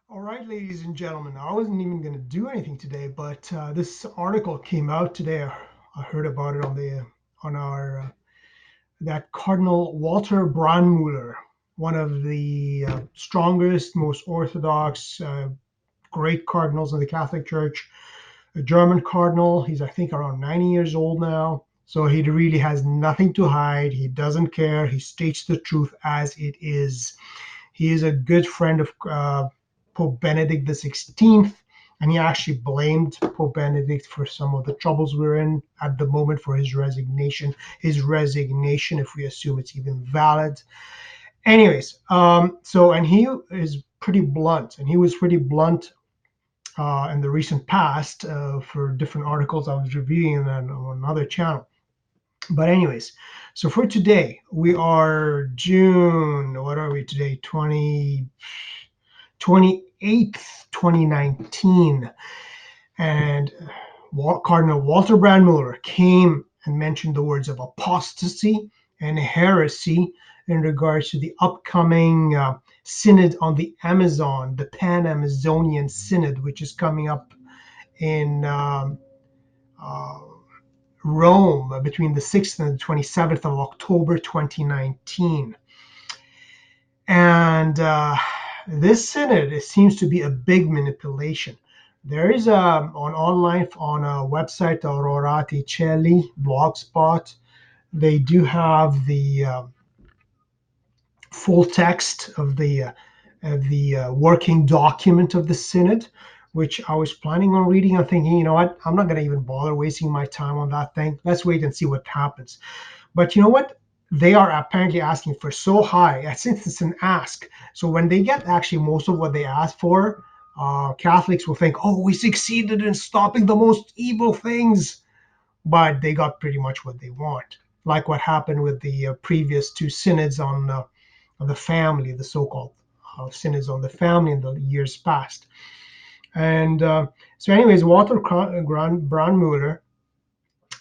All right, ladies and gentlemen, I wasn't even going to do anything today, but this article came out today. I heard about it on our that Cardinal Walter Brandmüller, one of the strongest, most orthodox, great cardinals in the Catholic Church, a German cardinal. He's, I think, around 90 years old now. So he really has nothing to hide. He doesn't care. He states the truth as it is. He is a good friend of Pope Benedict XVI, and he actually blamed Pope Benedict for some of the troubles we're in at the moment for his resignation. His resignation, if we assume it's even valid. Anyways, and he is pretty blunt, and he was pretty blunt in the recent past for different articles I was reviewing on another channel. But anyways, so for today, we are June, what are we today? 28th, 2019. And Cardinal Walter Brandmüller came and mentioned the words of apostasy and heresy in regards to the upcoming synod on the Amazon, the Pan-Amazonian Synod, which is coming up in uh, Rome between the 6th and the 27th of October 2019. And this synod, it seems to be a big manipulation. There is online on a website, Aurorati Celli blogspot. They do have the full text of the working document of the synod, which I was planning on reading. I'm thinking, you know what? I'm not going to even bother wasting my time on that thing. Let's wait and see what happens. But you know what? They are apparently asking for so high, since it's an ask. So when they get actually most of what they ask for, Catholics will think, oh, we succeeded in stopping the most evil things. But they got pretty much what they want, like what happened with the previous two synods on the family, the so-called synods on the family in the years past. And so anyways, Walter Brandmüller,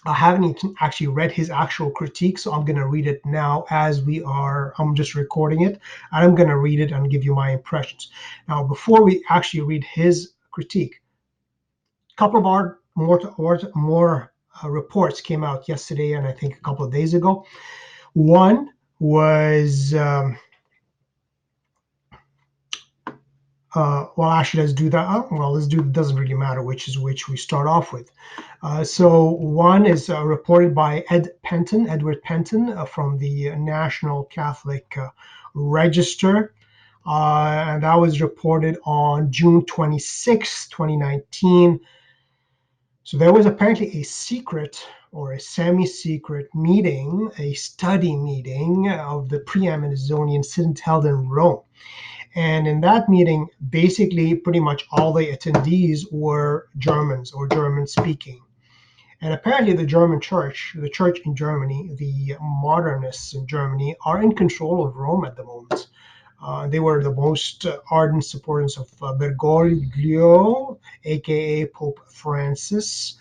I haven't actually read his actual critique, so I'm going to read it now as I'm just recording it, and I'm going to read it and give you my impressions. Now, before we actually read his critique, a couple of our more reports came out yesterday and I think a couple of days ago. One was well, actually, let's do that. Well, let's do. It doesn't really matter which is which we start off with. So one is reported by Edward Penton from the National Catholic Register, and that was reported on June 26, 2019. So there was apparently a secret or a semi-secret meeting, a study meeting of the pre-Amazonian Synod held in Rome. And in that meeting, basically, pretty much all the attendees were Germans or German speaking. And apparently, the church in Germany, the modernists in Germany, are in control of Rome at the moment. They were the most ardent supporters of Bergoglio, aka Pope Francis.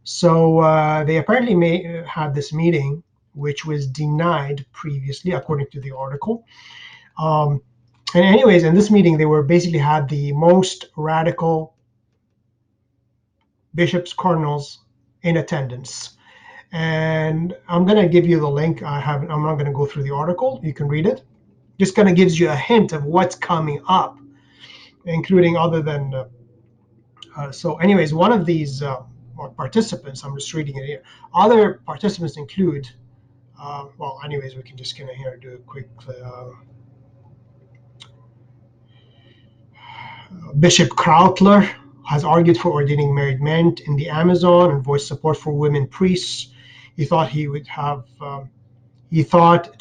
So they apparently had this meeting, which was denied previously, according to the article. And anyways, in this meeting, they were basically had the most radical bishops, cardinals in attendance. And I'm going to give you the link. I'm not going to go through the article. You can read it. Just kind of gives you a hint of what's coming up, including other than. So, anyways, one of these participants, I'm just reading it here. Other participants include. Well, anyways, we can just kind of here do a quick. Bishop Krautler has argued for ordaining married men in the Amazon and voiced support for women priests. He thought to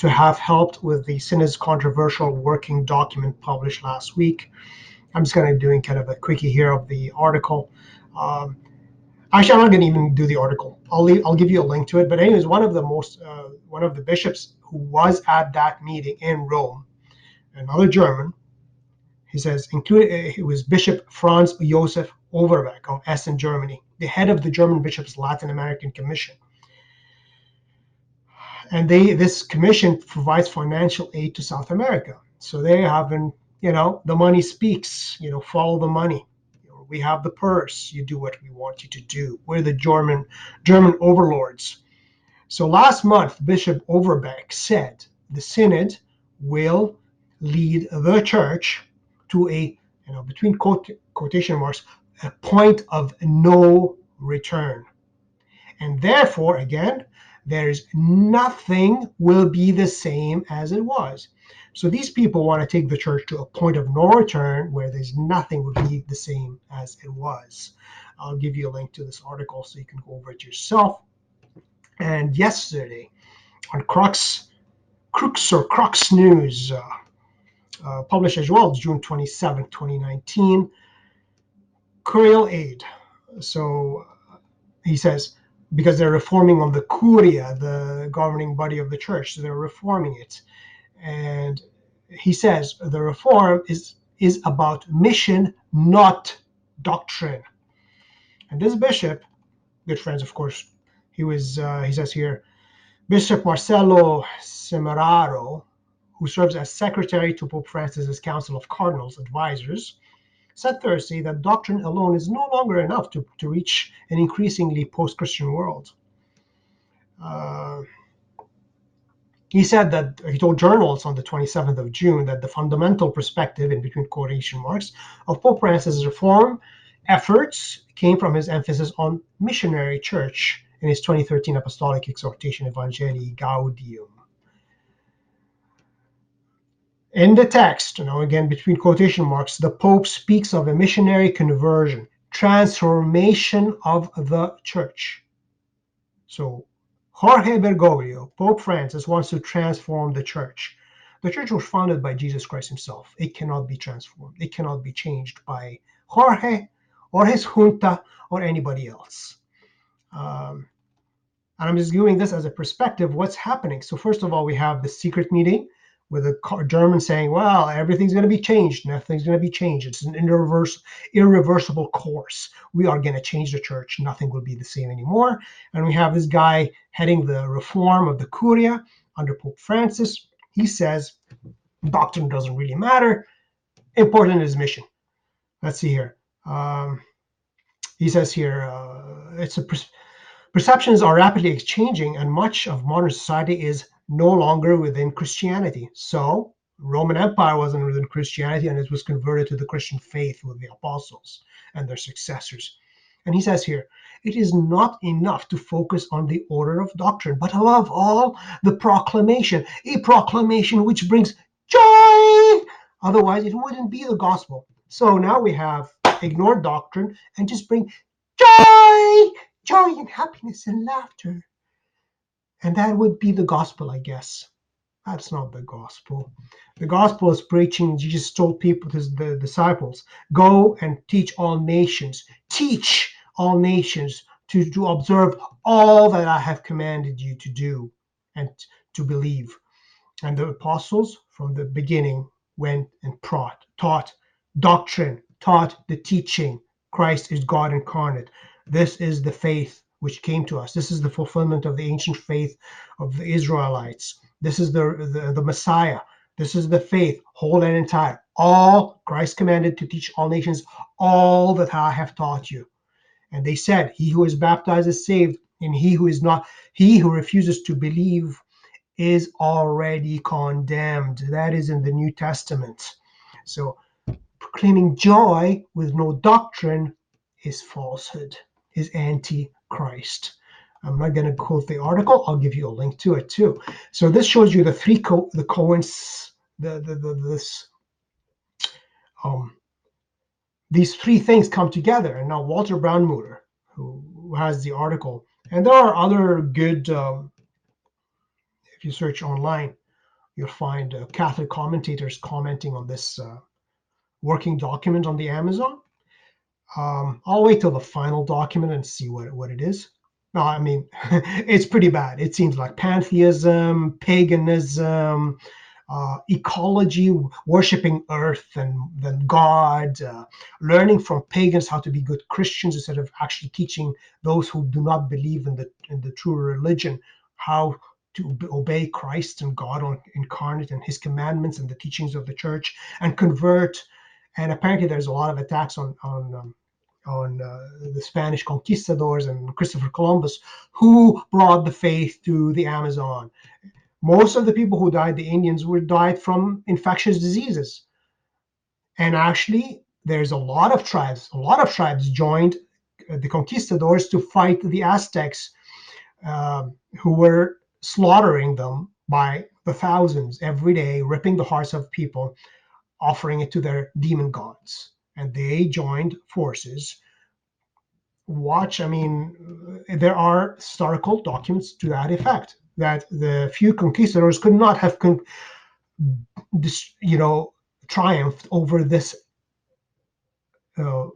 have helped with the Synod's controversial working document published last week. I'm just kind of doing kind of a quickie here of the article. Actually, I'm not going to even do the article. I'll give you a link to it. But anyways, one of the bishops who was at that meeting in Rome, another German, he says, it was Bishop Franz Josef Overbeck of Essen, Germany, the head of the German Bishops' Latin American Commission. And this commission provides financial aid to South America. So they have been The money speaks. Follow the money. We have the purse. You do what we want you to do. We're the German overlords. So last month, Bishop Overbeck said the Synod will lead the church to a, between quotation marks, a point of no return. And therefore, again, there's nothing will be the same as it was. So these people want to take the church to a point of no return where there's nothing will be the same as it was. I'll give you a link to this article so you can go over it yourself. And yesterday, on Crux News, published as well, June 27, 2019, Curial Aid. So he says, because they're reforming of the Curia, the governing body of the church, so they're reforming it. And he says the reform is about mission, not doctrine. And this bishop, good friends, of course, he says here, Bishop Marcello Semeraro, who serves as secretary to Pope Francis's Council of Cardinals Advisors, said Thursday that doctrine alone is no longer enough to reach an increasingly post-Christian world. He said that he told journalists on the 27th of June that the fundamental perspective, in between quotation marks, of Pope Francis' reform efforts came from his emphasis on missionary church in his 2013 Apostolic Exhortation Evangelii Gaudium. In the text, again, between quotation marks, the Pope speaks of a missionary conversion, transformation of the church. So Jorge Bergoglio, Pope Francis, wants to transform the church. The church was founded by Jesus Christ himself. It cannot be transformed. It cannot be changed by Jorge or his junta or anybody else. And I'm just giving this as a perspective, what's happening. So first of all, we have the secret meeting with a German saying, well, everything's going to be changed. Nothing's going to be changed. It's an irreversible course. We are going to change the church. Nothing will be the same anymore. And we have this guy heading the reform of the Curia under Pope Francis. He says, doctrine doesn't really matter. Important is mission. Let's see here. He says here, perceptions are rapidly exchanging, and much of modern society is no longer within Christianity. So Roman Empire wasn't within Christianity, and it was converted to the Christian faith with the apostles and their successors. And he says here, it is not enough to focus on the order of doctrine, but above all, the proclamation, a proclamation which brings joy. Otherwise, it wouldn't be the gospel. So now we have ignored doctrine and just bring joy and happiness and laughter. And that would be the gospel, I guess. That's not the gospel. The gospel is preaching. Jesus told people, the disciples, go and teach all nations. Teach all nations to observe all that I have commanded you to do and to believe. And the apostles from the beginning went and taught doctrine, taught the teaching. Christ is God incarnate. This is the faith which came to us. This is the fulfillment of the ancient faith of the Israelites. This is the Messiah. This is the faith, whole and entire. All Christ commanded to teach all nations all that I have taught you. And they said, he who is baptized is saved, and he who is not, he who refuses to believe is already condemned. That is in the New Testament. So proclaiming joy with no doctrine is falsehood, is anti-Christ. I'm not going to quote the article. I'll give you a link to it too. So this shows you the three these three things come together. And now Walter Brandmüller, who has the article, and there are other good. If you search online, you'll find Catholic commentators commenting on this working document on the Amazon. I'll wait till the final document and see what it is. No, I mean, it's pretty bad. It seems like pantheism, paganism, ecology, worshiping earth and then God, learning from pagans how to be good Christians instead of actually teaching those who do not believe in the true religion how to obey Christ and God incarnate and his commandments and the teachings of the church and convert. And apparently there's a lot of attacks on the Spanish conquistadors and Christopher Columbus, who brought the faith to the Amazon. Most of the people who died, the Indians, died from infectious diseases. And actually, there's a lot of tribes joined the conquistadors to fight the Aztecs, who were slaughtering them by the thousands every day, ripping the hearts of people, offering it to their demon gods. And they joined forces. There are historical documents to that effect, that the few conquistadors could not have triumphed over this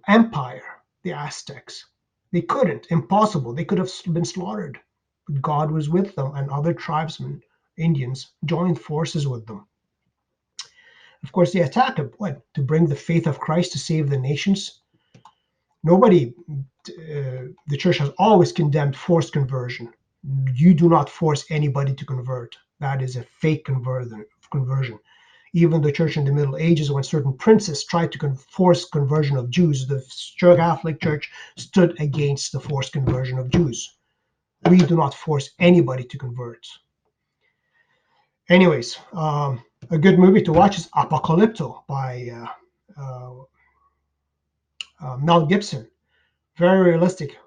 empire, the Aztecs. They couldn't, impossible. They could have been slaughtered. But God was with them, and other tribesmen, Indians, joined forces with them. Of course, they attacked him. What? To bring the faith of Christ to save the nations? The church has always condemned forced conversion. You do not force anybody to convert. That is a fake conversion. Even the church in the Middle Ages, when certain princes tried to force conversion of Jews, the Catholic Church stood against the forced conversion of Jews. We do not force anybody to convert. Anyways, a good movie to watch is Apocalypto by Mel Gibson. Very realistic,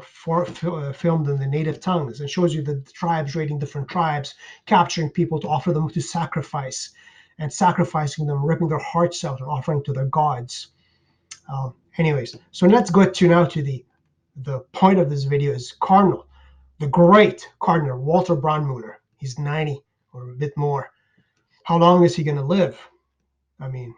filmed in the native tongues, and shows you the tribes raiding different tribes, capturing people to offer them to sacrifice, and sacrificing them, ripping their hearts out and offering to their gods. Anyways, so let's go now to the point of this video is Cardinal, the great Cardinal Walter Brandmüller. He's 90 or a bit more. How long is he going to live? I mean,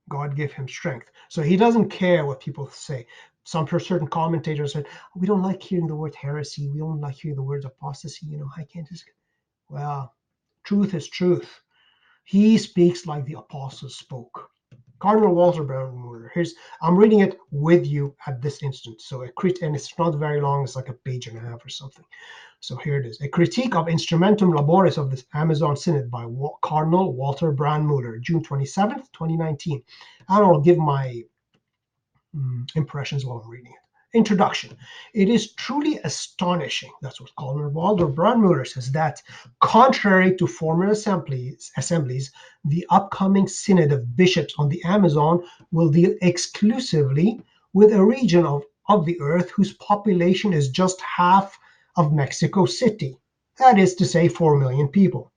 God give him strength. So he doesn't care what people say. Certain commentators said, we don't like hearing the word heresy. We don't like hearing the word apostasy. I can't just. Well, truth is truth. He speaks like the apostles spoke. Cardinal Walter Brandmüller. I'm reading it with you at this instant. And it's not very long. It's like a page and a half or something. So here it is. A critique of Instrumentum Laboris of the Amazon Synod by Cardinal Walter Brandmüller, June 27th, 2019. And I'll give my impressions while I'm reading it. Introduction. It is truly astonishing, that's what Cardinal Walter Brandmüller says, that contrary to former assemblies, the upcoming Synod of Bishops on the Amazon will deal exclusively with a region of the earth whose population is just half of Mexico City. That is to say, 4 million people.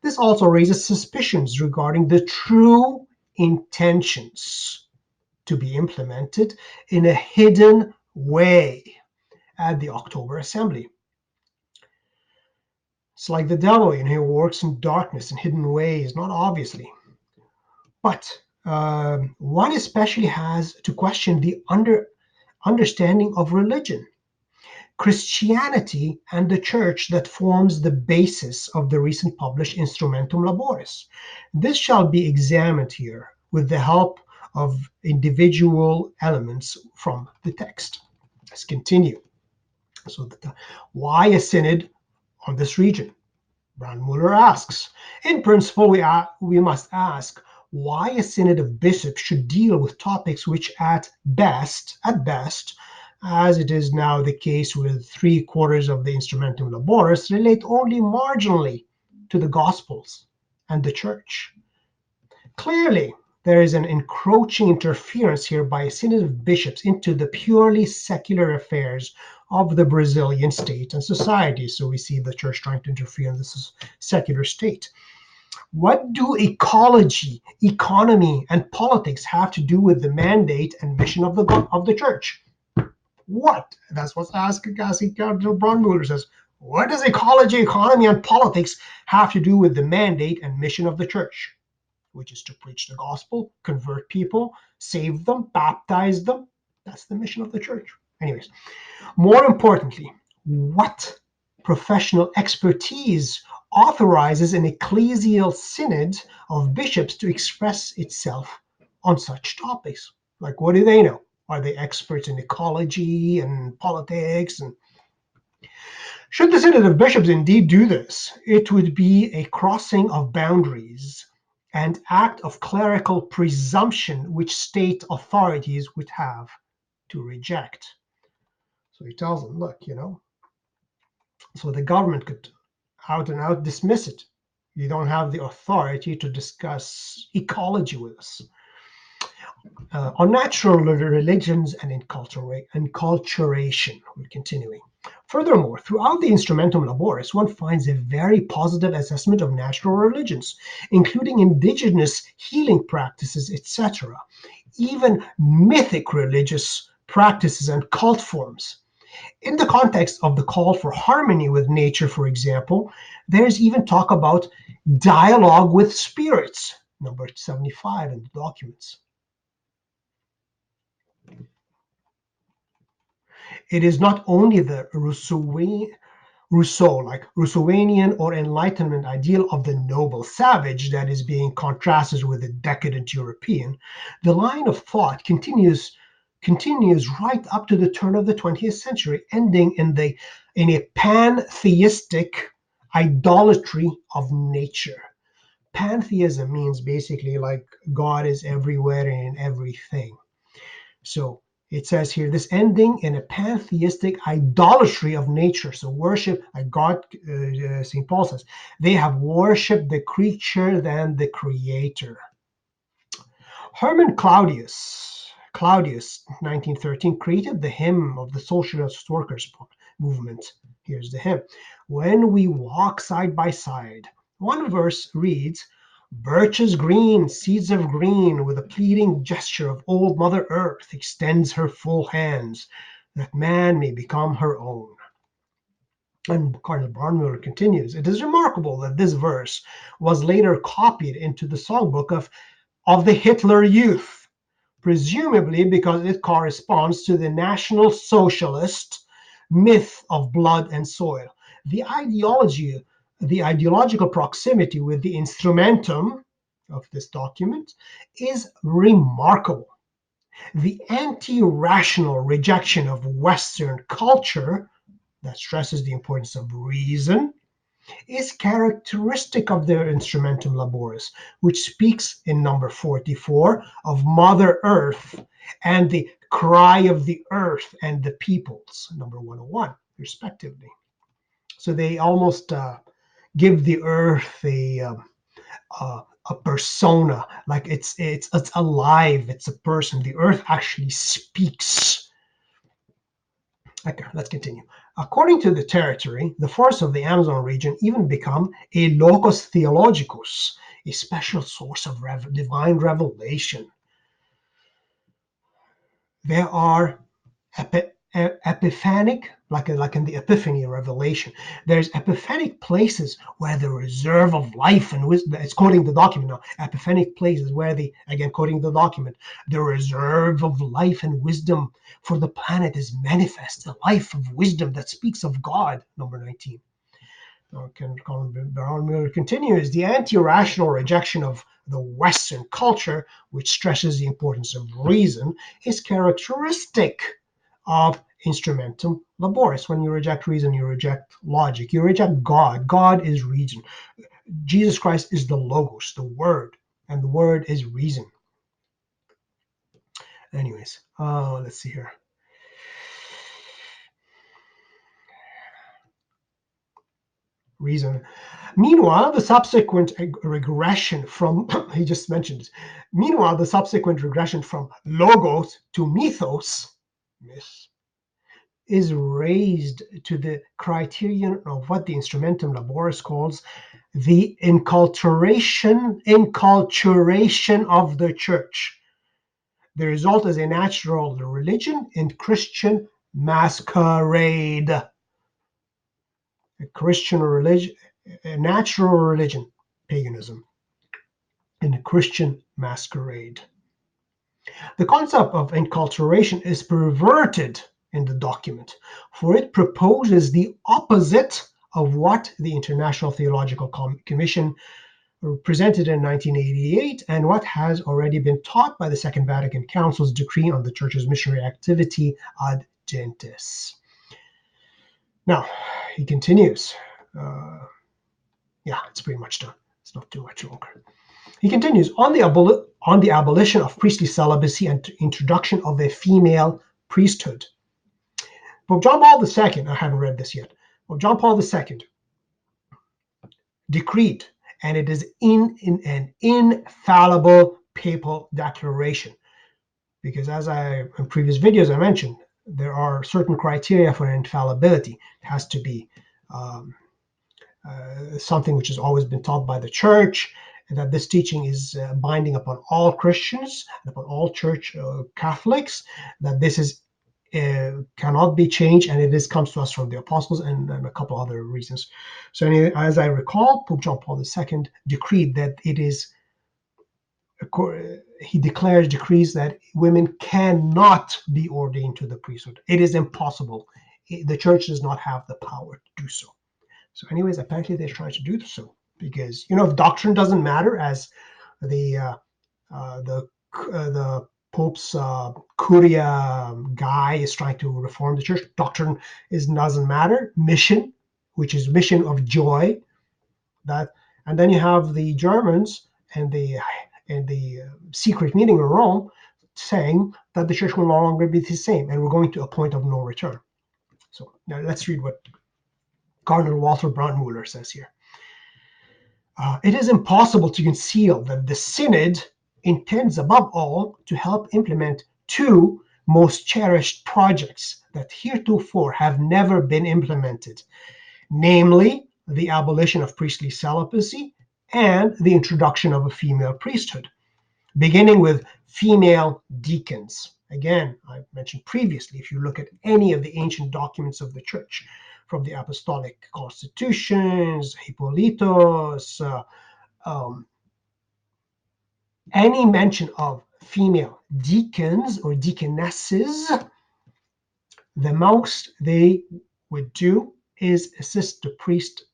This also raises suspicions regarding the true intentions to be implemented in a hidden way at the October Assembly. It's like the devil, he works in darkness in hidden ways, not obviously. But one especially has to question the understanding of religion, Christianity, and the church that forms the basis of the recent published Instrumentum Laboris. This shall be examined here with the help of individual elements from the text. Let's continue. So why a synod on this region? Brandmüller asks. In principle, we must ask why a synod of bishops should deal with topics which at best, as it is now the case with 3/4 of the Instrumentum Laboris, relate only marginally to the Gospels and the Church. Clearly, there is an encroaching interference here by a synod of bishops into the purely secular affairs of the Brazilian state and society. So we see the church trying to interfere in this secular state. What do ecology, economy, and politics have to do with the mandate and mission of the church? What? That's what's asked. Cardinal Brandmüller says, what does ecology, economy, and politics have to do with the mandate and mission of the church? Which is to preach the gospel, convert people, save them, baptize them. That's the mission of the church. Anyways, more importantly, what professional expertise authorizes an ecclesial synod of bishops to express itself on such topics? Like, what do they know? Are they experts in ecology and politics? And Should the Synod of Bishops indeed do this, it would be a crossing of boundaries and act of clerical presumption which state authorities would have to reject. So he tells them, look, so the government could out and out dismiss it. You don't have the authority to discuss ecology with us. Unnatural religions and inculturation. We're continuing. Furthermore, throughout the Instrumentum Laboris, one finds a very positive assessment of natural religions, including indigenous healing practices, etc., even mythic religious practices and cult forms. In the context of the call for harmony with nature, for example, there's even talk about dialogue with spirits, number 75 in the documents. It is not only the Rousseauian or Enlightenment ideal of the noble savage that is being contrasted with the decadent European. The line of thought continues right up to the turn of the 20th century, ending in a pantheistic idolatry of nature. Pantheism means basically like God is everywhere and in everything. So it says here, this ending in a pantheistic idolatry of nature. So worship, like God, St. Paul says, they have worshipped the creature than the creator. Hermann Claudius, 1913, created the hymn of the Socialist Workers Movement. Here's the hymn. When we walk side by side. One verse reads, birches green, seeds of green, with a pleading gesture of old Mother Earth, extends her full hands, that man may become her own. And Cardinal Brandmüller continues, it is remarkable that this verse was later copied into the songbook of the Hitler Youth, presumably because it corresponds to the National Socialist myth of blood and soil. The ideological proximity with the instrumentum of this document is remarkable. The anti-rational rejection of Western culture that stresses the importance of reason is characteristic of their Instrumentum Laboris, which speaks in number 44 of Mother Earth and the cry of the earth and the peoples, number 101, respectively. So they almost give the earth a persona, like it's alive, it's a person. The earth actually speaks. Okay, let's continue. According to the territory, the forests of the Amazon region even become a locus theologicus, a special source of divine revelation. There are epiphanic, like in the Epiphany revelation, there's epiphanic places where the reserve of life and wisdom, it's quoting the document now, epiphanic places where again quoting the document, the reserve of life and wisdom for the planet is manifest, a life of wisdom that speaks of God, number 19. Brandmüller continues, the anti-rational rejection of the Western culture, which stresses the importance of reason, is characteristic of Instrumentum Laboris. When you reject reason, you reject logic, you reject God. God is reason. Jesus Christ is the Logos, the Word, and the Word is reason. Anyways, let's see here. Reason. Meanwhile, the subsequent regression from, he just mentioned it. Meanwhile, the subsequent regression from logos to mythos, myth, is raised to the criterion of what the Instrumentum Laboris calls the inculturation of the church. The result is a natural religion in Christian masquerade. A Christian religion, a natural religion, paganism, in a Christian masquerade. The concept of inculturation is perverted in the document, for it proposes the opposite of what the International Theological Commission presented in 1988 and what has already been taught by the Second Vatican Council's decree on the Church's missionary activity ad gentes. Now, he continues. Yeah, it's pretty much done. It's not too much longer. He continues, on the abolition of priestly celibacy and introduction of a female priesthood. Pope John Paul II, I haven't read this yet, Pope John Paul II decreed, and it is in an infallible papal declaration, because as in previous videos I mentioned, there are certain criteria for infallibility. It has to be something which has always been taught by the church, and that this teaching is binding upon all Christians, upon all church Catholics, that this is cannot be changed, and comes to us from the apostles and a couple other reasons. So anyway, as I recall, Pope John Paul II decreed that it is, he decrees that women cannot be ordained to the priesthood. It is impossible. The church does not have the power to do so. So anyways, apparently they're trying to do so, because, if doctrine doesn't matter, as the Pope's Curia guy is trying to reform the church, doctrine doesn't matter. Mission, which is mission of joy, and then you have the Germans and the secret meeting in Rome saying that the church will no longer be the same, and we're going to a point of no return. So now let's read what Cardinal Walter Brandmüller says here. It is impossible to conceal that the Synod intends above all to help implement two most cherished projects that heretofore have never been implemented, namely the abolition of priestly celibacy and the introduction of a female priesthood, beginning with female deacons. Again, I mentioned previously, if you look at any of the ancient documents of the church, from the Apostolic constitutions, Hippolytus, any mention of female deacons or deaconesses, the most they would do is assist the priest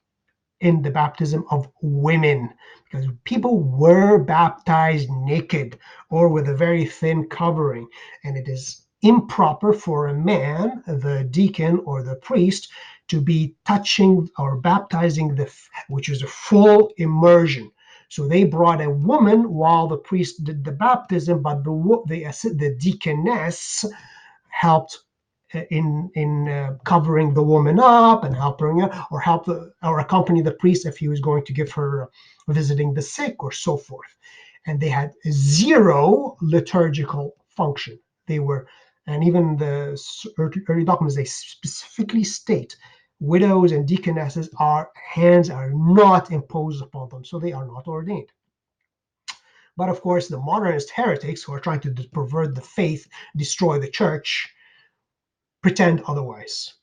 in the baptism of women, because people were baptized naked or with a very thin covering, and it is improper for a man, the deacon or the priest, to be touching or baptizing which is a full immersion. So they brought a woman while the priest did the baptism, but the deaconess helped in covering the woman up and helping her, or accompany the priest if he was going to give her visiting the sick or so forth. And they had zero liturgical function. And even the early documents, they specifically state widows and deaconesses hands are not imposed upon them, so they are not ordained. But of course, the modernist heretics who are trying to pervert the faith, destroy the church, pretend otherwise.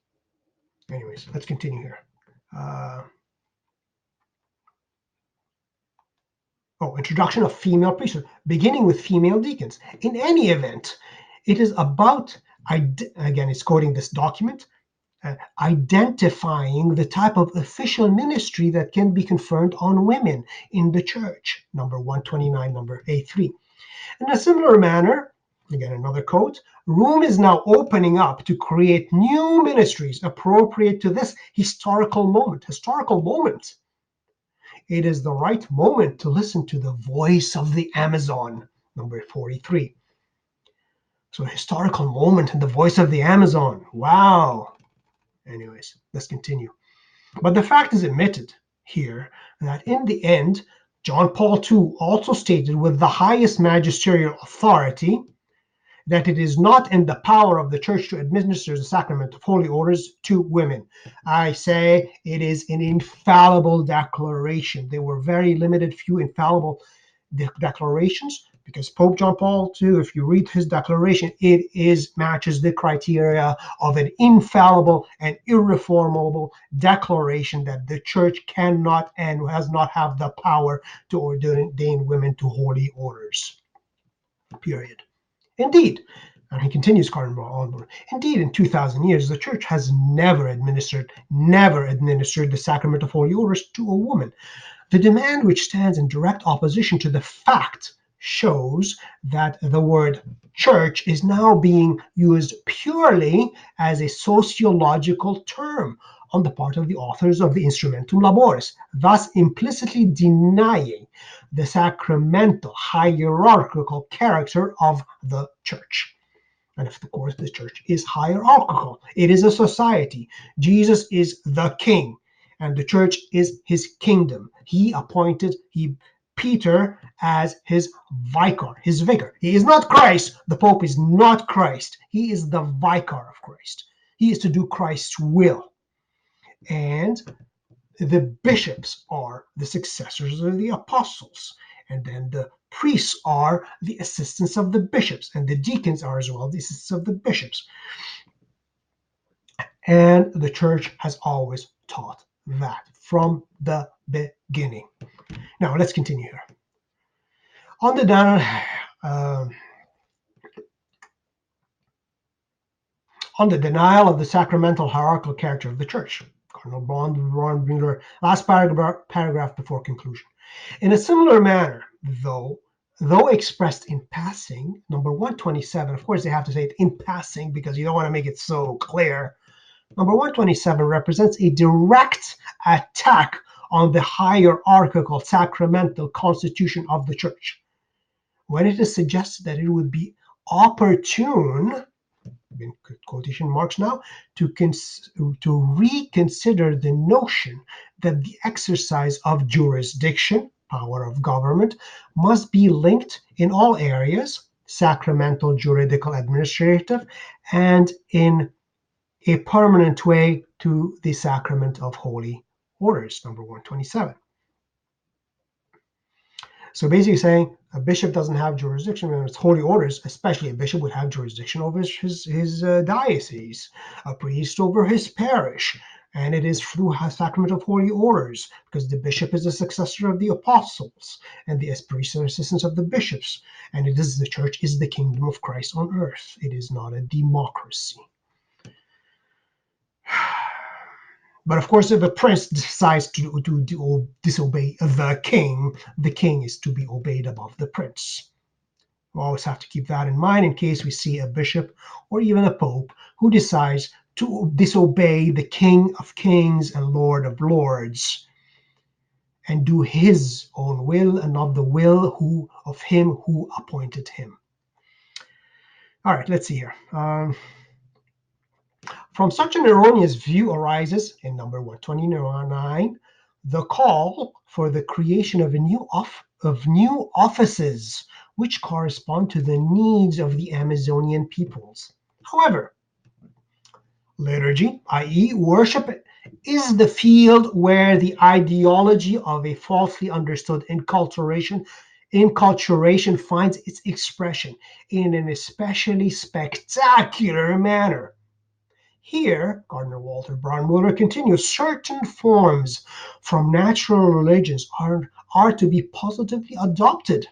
Anyways, let's continue here. Introduction of female priesthood, beginning with female deacons. In any event, it is about, again, it's quoting this document, identifying the type of official ministry that can be conferred on women in the church, number 129, number A3. In a similar manner, again, another quote, room is now opening up to create new ministries appropriate to this historical moment. It is the right moment to listen to the voice of the Amazon, number 43. So historical moment and the voice of the Amazon. Wow. Anyways, let's continue. But the fact is admitted here that in the end, John Paul II also stated with the highest magisterial authority that it is not in the power of the church to administer the sacrament of holy orders to women. I say it is an infallible declaration. There were very limited few infallible declarations, because Pope John Paul II, if you read his declaration, it matches the criteria of an infallible and irreformable declaration that the church cannot and has not have the power to ordain women to holy orders. Period. Indeed, and he continues, Cardinal, indeed, in 2,000 years, the church has never administered the sacrament of holy orders to a woman. The demand, which stands in direct opposition to the fact, shows that the word church is now being used purely as a sociological term, on the part of the authors of the Instrumentum Laboris, thus implicitly denying the sacramental hierarchical character of the Church. And of course, the Church is hierarchical. It is a society. Jesus is the King, and the Church is his kingdom. He appointed Peter as his vicar, his vicar. He is not Christ. The Pope is not Christ. He is the vicar of Christ. He is to do Christ's will. And the bishops are the successors of the apostles. And then the priests are the assistants of the bishops. And the deacons are as well the assistants of the bishops. And the Church has always taught that from the beginning. Now, let's continue here. On the denial of the sacramental hierarchical character of the Church, Cardinal Brandmüller, last paragraph before conclusion. In a similar manner, though expressed in passing, number 127, of course they have to say it in passing because you don't want to make it so clear. Number 127 represents a direct attack on the hierarchical sacramental constitution of the Church, when it is suggested that it would be opportune, in quotation marks now, to reconsider the notion that the exercise of jurisdiction, power of government, must be linked in all areas, sacramental, juridical, administrative, and in a permanent way to the sacrament of holy orders, number 127. So basically saying a bishop doesn't have jurisdiction when it's holy orders, especially a bishop would have jurisdiction over his diocese, a priest over his parish, and it is through a sacrament of holy orders, because the bishop is the successor of the apostles, and the priests are assistants of the bishops, and it is the Church is the kingdom of Christ on earth. It is not a democracy. But of course, if a prince decides to disobey the king is to be obeyed above the prince. We always have to keep that in mind in case we see a bishop or even a pope who decides to disobey the King of Kings and Lord of Lords and do his own will and not the will of him who appointed him. All right, let's see here. From such an erroneous view arises, in number 129, the call for the creation of new offices which correspond to the needs of the Amazonian peoples. However, liturgy, i.e., worship, is the field where the ideology of a falsely understood inculturation finds its expression in an especially spectacular manner. Here, Cardinal Walter Brandmüller continues, certain forms from natural religions are to be positively adopted.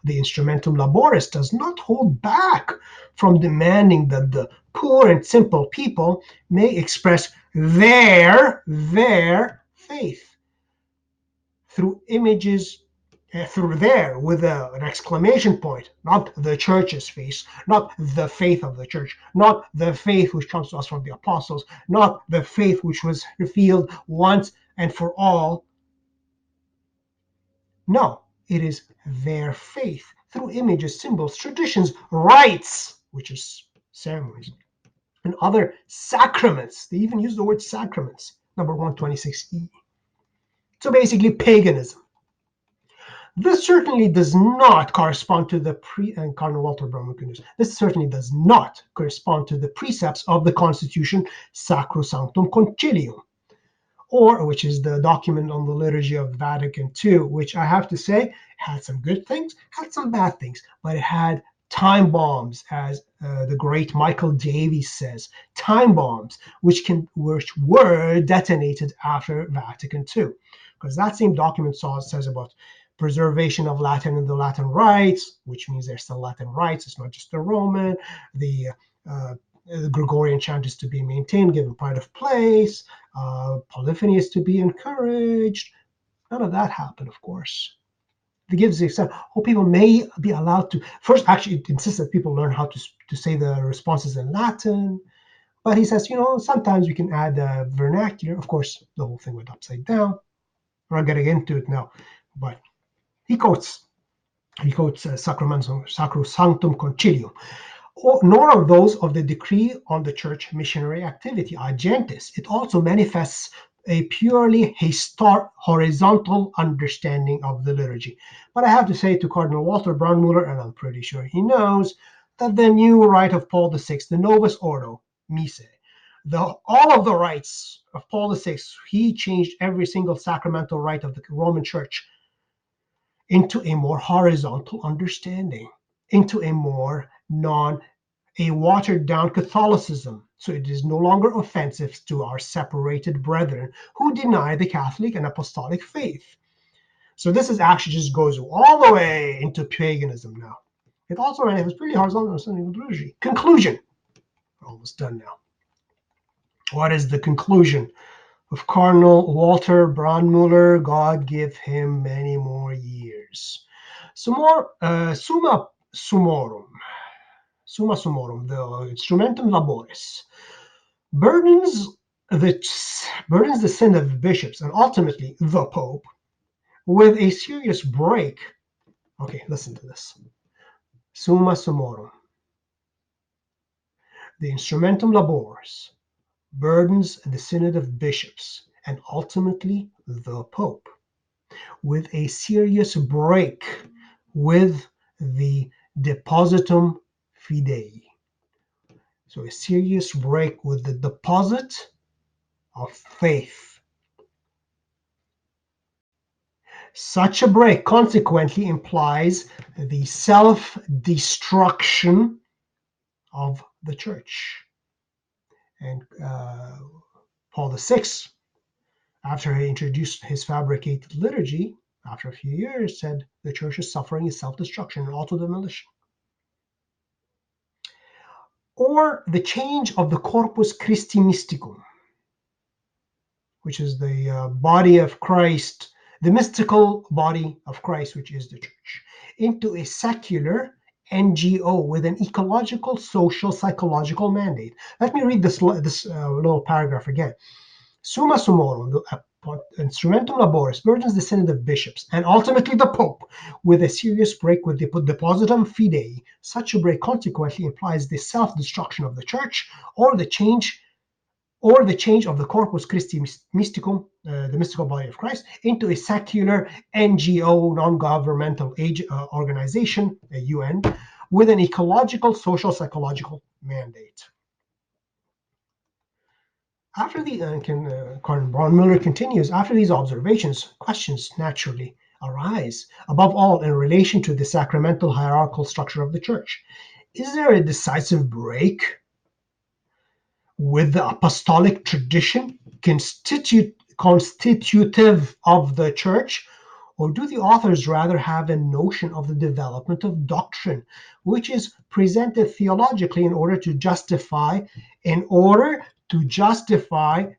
The Instrumentum Laboris does not hold back from demanding that the poor and simple people may express their faith through images, with an exclamation point, not the Church's faith, not the faith of the Church, not the faith which comes to us from the apostles, not the faith which was revealed once and for all. No, it is their faith through images, symbols, traditions, rites, which is ceremonies, and other sacraments. They even use the word sacraments, number 126e. So basically paganism. This certainly does not correspond to the and Cardinal Walter Brandmüller. This certainly does not correspond to the precepts of the Constitution Sacrosanctum Concilium, or which is the document on the liturgy of Vatican II, which I have to say had some good things, had some bad things, but it had time bombs, as the great Michael Davies says, time bombs, which were detonated after Vatican II, because that same document says about preservation of Latin and the Latin rites, which means there's still Latin rites. It's not just the Roman. The Gregorian chant is to be maintained, given pride of place. Polyphony is to be encouraged. None of that happened, of course. It gives the extent, people may be allowed to, first actually it insists that people learn how to say the responses in Latin, But he says, sometimes we can add a vernacular. Of course, the whole thing went upside down. We're not getting into it now, but he quotes Sacrosanctum Concilium. Nor are those of the decree on the church missionary activity agentis. It also manifests a purely horizontal understanding of the liturgy. But I have to say to Cardinal Walter Brandmüller, and I'm pretty sure he knows, that the new rite of Paul VI, the Novus Ordo Missae, all of the rites of Paul VI, he changed every single sacramental rite of the Roman Church into a more horizontal understanding, into a more a watered down Catholicism. So it is no longer offensive to our separated brethren who deny the Catholic and Apostolic faith. So this is actually just goes all the way into paganism now. It also manifests pretty horizontal understanding of liturgy. Conclusion. Almost done now. What is the conclusion of Cardinal Walter Brandmüller? God give him many more years. Summa summorum, the instrumentum laboris burdens the sin of bishops and ultimately the Pope with a serious break. Okay, listen to this. Summa summorum, the instrumentum laboris burdens the Synod of bishops and ultimately the Pope with a serious break with the depositum fidei. So a serious break with the deposit of faith. Such a break consequently implies the self-destruction of the church. And Paul VI, after he introduced his fabricated liturgy, after a few years, said the church is suffering is self-destruction and auto-demolition. Or the change of the Corpus Christi Mysticum, which is the body of Christ, the mystical body of Christ, which is the church, into a secular NGO with an ecological, social, psychological mandate. Let me read this little paragraph again. Summa summorum, the instrumentum laboris burdens the Synod of bishops and ultimately the Pope with a serious break with the depositum fidei. Such a break consequently implies the self-destruction of the church or the change of the Corpus Christi Mysticum, the mystical body of Christ, into a secular NGO, non-governmental organization, a UN, with an ecological, social, psychological mandate. After the Cardinal Brandmüller continues, after these observations, questions naturally arise, above all in relation to the sacramental hierarchical structure of the Church. Is there a decisive break with the apostolic tradition constitutive of the Church, or do the authors rather have a notion of the development of doctrine, which is presented theologically in order to justify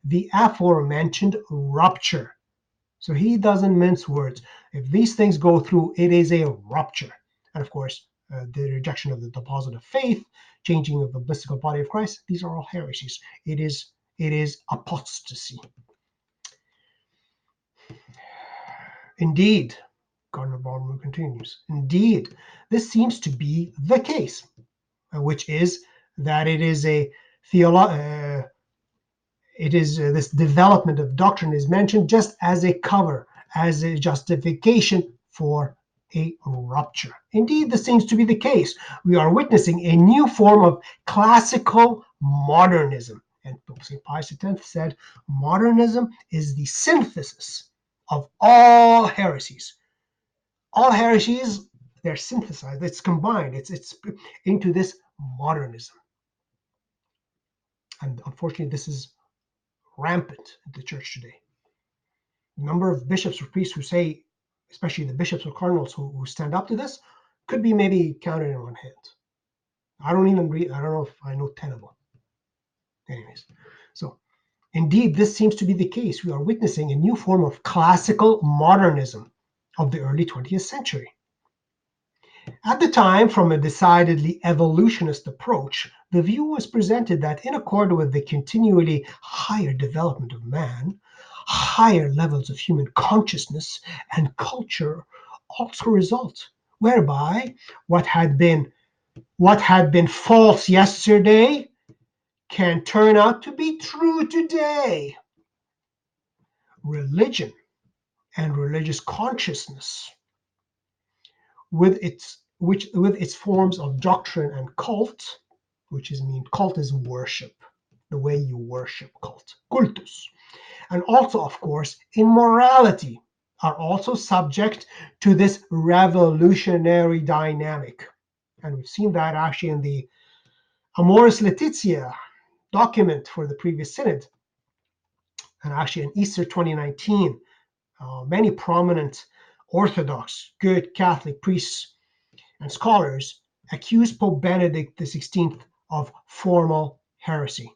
the aforementioned rupture? So he doesn't mince words. If these things go through, it is a rupture. And of course, the rejection of the deposit of faith, changing of the mystical body of Christ, these are all heresies. It is apostasy. Indeed, Cardinal Brandmüller continues, indeed, this seems to be the case, which is that it is a this development of doctrine is mentioned just as a cover, as a justification for a rupture. Indeed, this seems to be the case. We are witnessing a new form of classical modernism. And Pope St. Pius X said, modernism is the synthesis of all heresies. All heresies, they're synthesized, it's combined, it's into this modernism. And unfortunately, this is rampant in the church today. The number of bishops or priests who say, especially the bishops or cardinals who stand up to this, could be maybe counted in one hand. I don't know if I know 10 of them. Anyways, so indeed, this seems to be the case. We are witnessing a new form of classical modernism of the early 20th century. At the time, from a decidedly evolutionist approach, the view was presented that in accord with the continually higher development of man, higher levels of human consciousness and culture also result, whereby what had been false yesterday can turn out to be true today. Religion and religious consciousness, with its forms of doctrine and cult, cult is worship, the way you worship, cultus, and also, of course, immorality, are also subject to this revolutionary dynamic. And we've seen that actually in the Amoris Laetitia document for the previous synod, and actually in Easter 2019, many prominent Orthodox, good Catholic priests and scholars accused Pope Benedict XVI of formal heresy.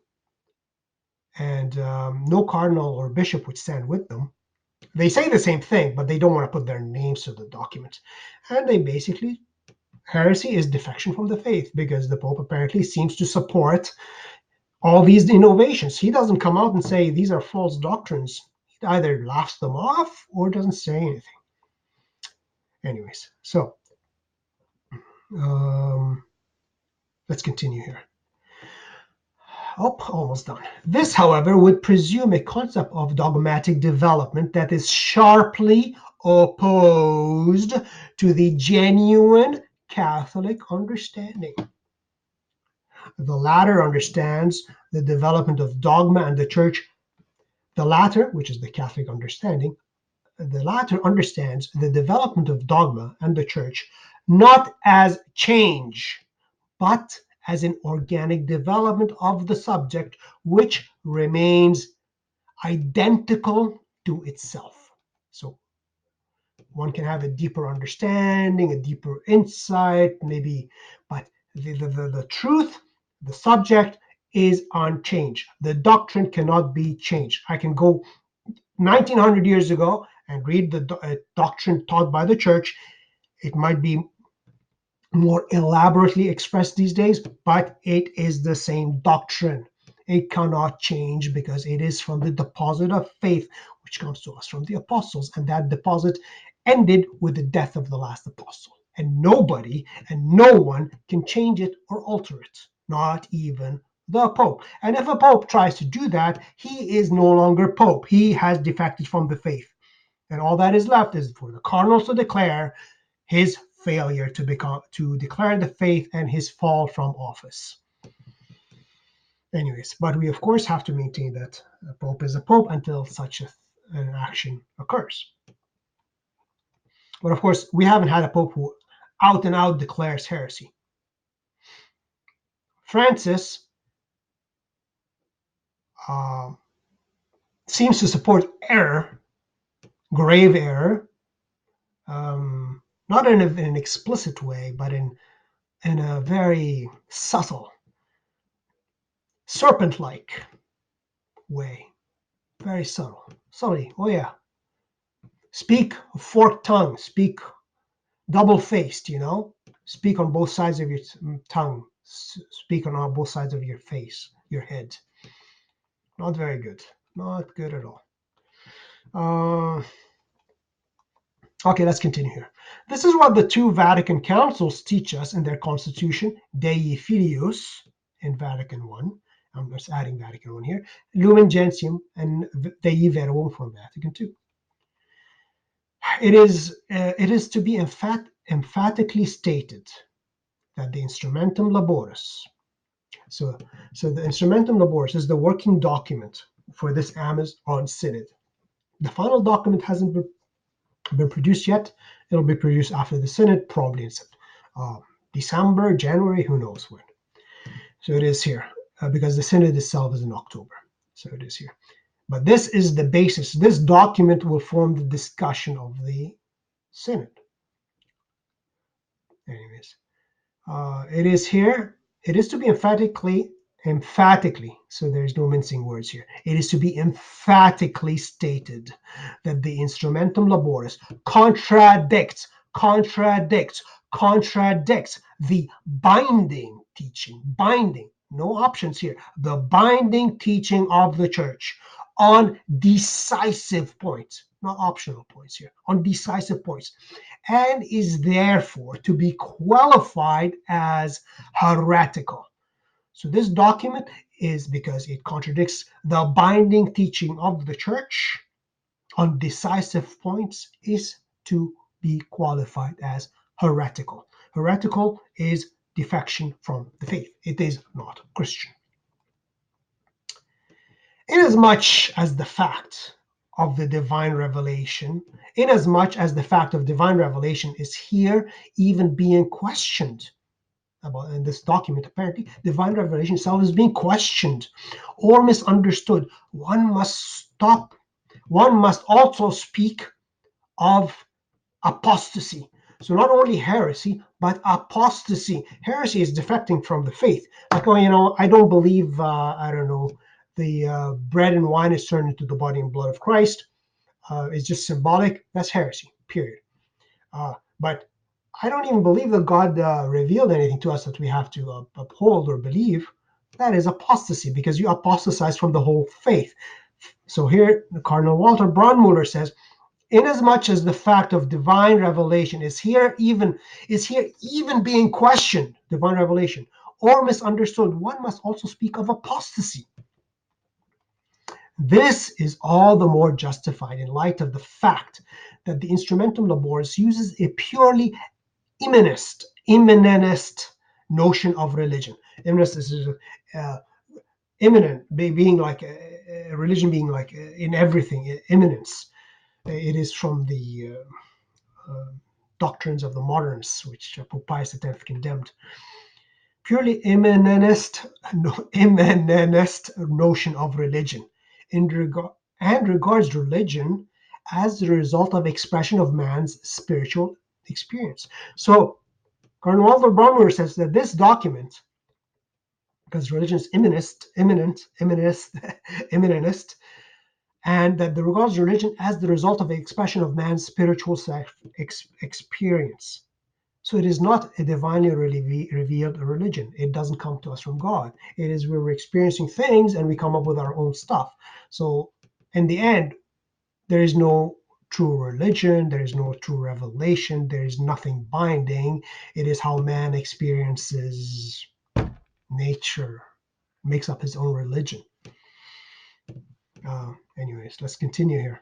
And no cardinal or bishop would stand with them. They say the same thing, but they don't want to put their names to the document. And they basically, heresy is defection from the faith, because the Pope apparently seems to support all these innovations. He doesn't come out and say these are false doctrines. He either laughs them off or doesn't say anything. Anyways, so let's continue here. Oh, almost done. This, however, would presume a concept of dogmatic development that is sharply opposed to the genuine Catholic understanding. The latter understands the development of dogma and the church. The latter, which is the Catholic understanding, the latter understands the development of dogma and the church not as change, but as an organic development of the subject, which remains identical to itself. So one can have a deeper understanding, a deeper insight, maybe, but the truth, the subject is unchanged. The doctrine cannot be changed. I can go 1900 years ago and read the doctrine taught by the church. It might be more elaborately expressed these days, but it is the same doctrine. It cannot change because it is from the deposit of faith, which comes to us from the apostles. And that deposit ended with the death of the last apostle. And nobody and no one can change it or alter it, not even the Pope. And if a Pope tries to do that, he is no longer Pope. He has defected from the faith. And all that is left is for the cardinals to declare his failure to declare the faith and his fall from office. Anyways, but we of course have to maintain that a pope is a pope until such an action occurs. But of course, we haven't had a pope who out and out declares heresy. Francis seems to support error, grave error, not in an explicit way, but in a very subtle, serpent-like way. Very subtle. Subtly. Oh yeah. Speak forked tongue. Speak double-faced, Speak on both sides of your tongue. Speak on both sides of your face, your head. Not very good. Not good at all. Okay, let's continue here. This is what the two Vatican councils teach us in their constitution, Dei Filius in Vatican I. I'm just adding Vatican I here. Lumen Gentium and Dei Verbum from Vatican II. It is to be emphatically stated that the Instrumentum Laboris, so the Instrumentum Laboris is the working document for this Amazon Synod. The final document hasn't been produced yet. It'll be produced after the Synod, probably in December, January, who knows when. So it is here, because the Synod itself is in October. So it is here. But this is the basis. This document will form the discussion of the Synod. Anyways, it is here. It is to be emphatically, so there's no mincing words here. It is to be emphatically stated that the Instrumentum Laboris contradicts contradicts the binding teaching, binding, no options here, the binding teaching of the church on decisive points, not optional points here, on decisive points, and is therefore to be qualified as heretical. So this document is, because it contradicts the binding teaching of the church on decisive points, is to be qualified as heretical. Heretical is defection from the faith. It is not Christian. Inasmuch as the fact of the divine revelation, inasmuch as the fact of divine revelation is here even being questioned, about in this document, apparently divine revelation itself is being questioned or misunderstood, one must also speak of apostasy. So not only heresy, but apostasy. Heresy is defecting from the faith. Like, oh, I don't believe, the bread and wine is turned into the body and blood of Christ. It's just symbolic. That's heresy, period. But I don't even believe that God revealed anything to us that we have to uphold or believe. That is apostasy, because you apostatize from the whole faith. So here, Cardinal Walter Brandmüller says, inasmuch as the fact of divine revelation is here even being questioned, divine revelation, or misunderstood, one must also speak of apostasy. This is all the more justified in light of the fact that the Instrumentum Laboris uses a purely immanentist notion of religion. Immanent is immanent, being like a religion, being like in everything, immanence. It is from the doctrines of the modernists, which Pope Pius X condemned. Purely immanentist notion of religion, and regards religion as the result of expression of man's spiritual experience. So Cardinal Walter Brandmüller says that this document, because religion is immanentist, and that the regards religion as the result of the expression of man's spiritual experience. So it is not a divinely revealed religion. It doesn't come to us from God. It is where we're experiencing things and we come up with our own stuff. So in the end, there is no true religion, there is no true revelation, there is nothing binding. It is how man experiences nature, makes up his own religion. Anyways, let's continue here.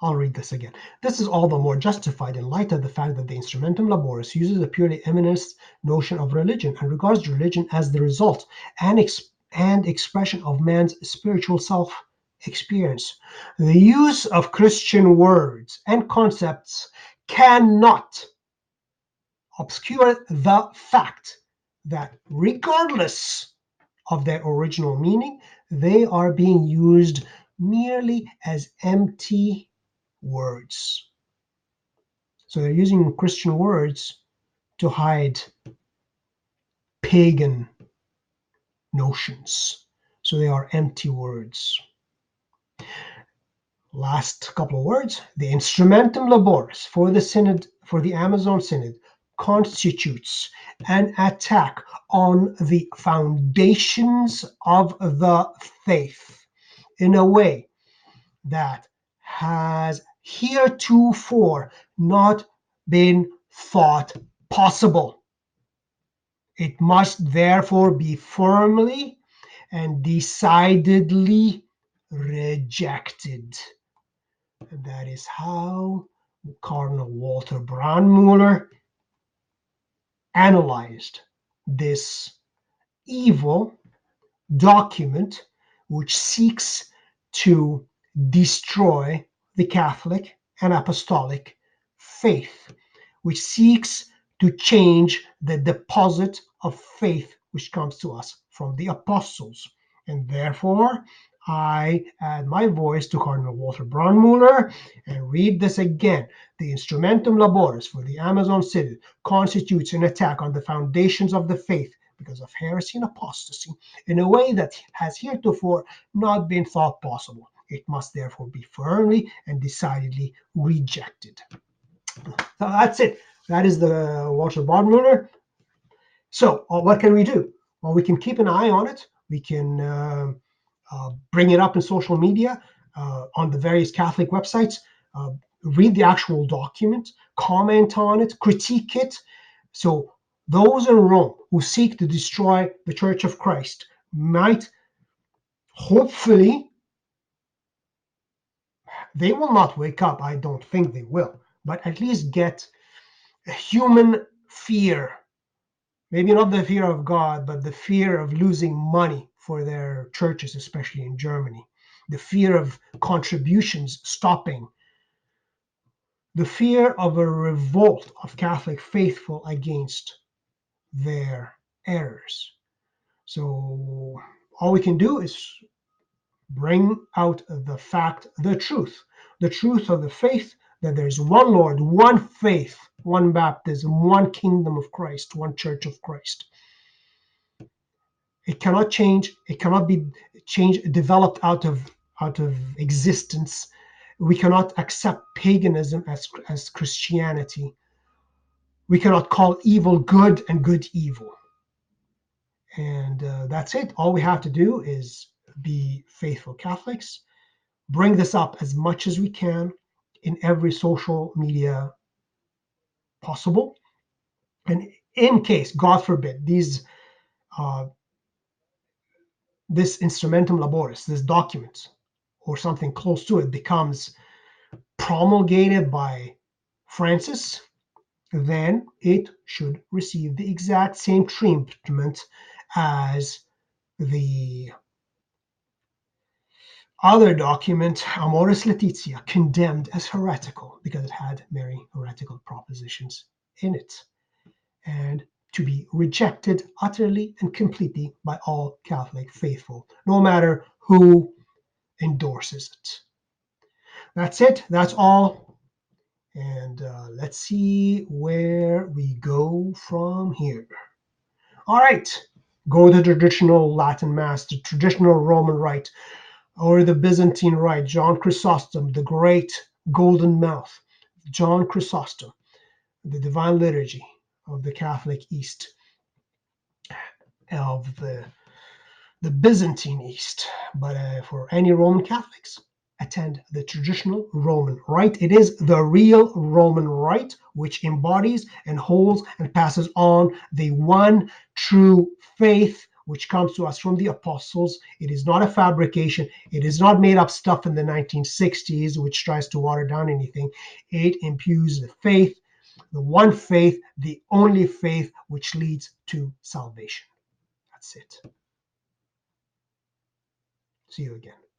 I'll read this again. This is all the more justified in light of the fact that the Instrumentum Laboris uses a purely immanentist notion of religion and regards religion as the result and expression of man's spiritual self-experience. The use of Christian words and concepts cannot obscure the fact that regardless of their original meaning, they are being used merely as empty words. So they're using Christian words to hide pagan notions. So they are empty words. Last couple of words. The Instrumentum Laboris for the Synod, for the Amazon Synod, constitutes an attack on the foundations of the faith in a way that has heretofore not been thought possible. It must therefore be firmly and decidedly rejected. And that is how Cardinal Walter Brandmüller analyzed this evil document, which seeks to destroy the Catholic and Apostolic faith, which seeks to change the deposit of faith which comes to us from the apostles. And therefore, I add my voice to Cardinal Walter Brandmüller and read this again. The Instrumentum Laboris for the Amazon Synod constitutes an attack on the foundations of the faith because of heresy and apostasy in a way that has heretofore not been thought possible. It must therefore be firmly and decidedly rejected. So that's it. That is the Walter Brandmüller. So what can we do? Well, we can keep an eye on it. We can bring it up in social media, on the various Catholic websites, read the actual document, comment on it, critique it. So those in Rome who seek to destroy the Church of Christ might, hopefully, they will not wake up. I don't think they will, but at least get a human fear. Maybe not the fear of God, but the fear of losing money for their churches, especially in Germany. The fear of contributions stopping. The fear of a revolt of Catholic faithful against their errors. So all we can do is bring out the fact, the truth of the faith, that there's one Lord, one faith, one baptism, one kingdom of Christ, one church of Christ. It cannot change. It cannot be changed, developed out of existence. We cannot accept paganism as Christianity. We cannot call evil good and good evil. And that's it. All we have to do is be faithful Catholics, bring this up as much as we can in every social media possible. And in case, God forbid, this instrumentum laboris, this document, or something close to it, becomes promulgated by Francis, then it should receive the exact same treatment as the other document, Amoris Laetitia, condemned as heretical because it had many heretical propositions in it, and to be rejected utterly and completely by all Catholic faithful, no matter who endorses it. That's it. That's all. And let's see where we go from here. All right. Go the traditional Latin Mass, the traditional Roman Rite, or the Byzantine Rite. John Chrysostom, the great golden mouth. John Chrysostom, the Divine Liturgy of the Catholic East, of the Byzantine East. But for any Roman Catholics, attend the traditional Roman Rite. It is the real Roman Rite, which embodies and holds and passes on the one true faith which comes to us from the apostles. It is not a fabrication. It is not made up stuff in the 1960s, which tries to water down anything. It imbues the faith, the one faith, the only faith which leads to salvation. That's it. See you again.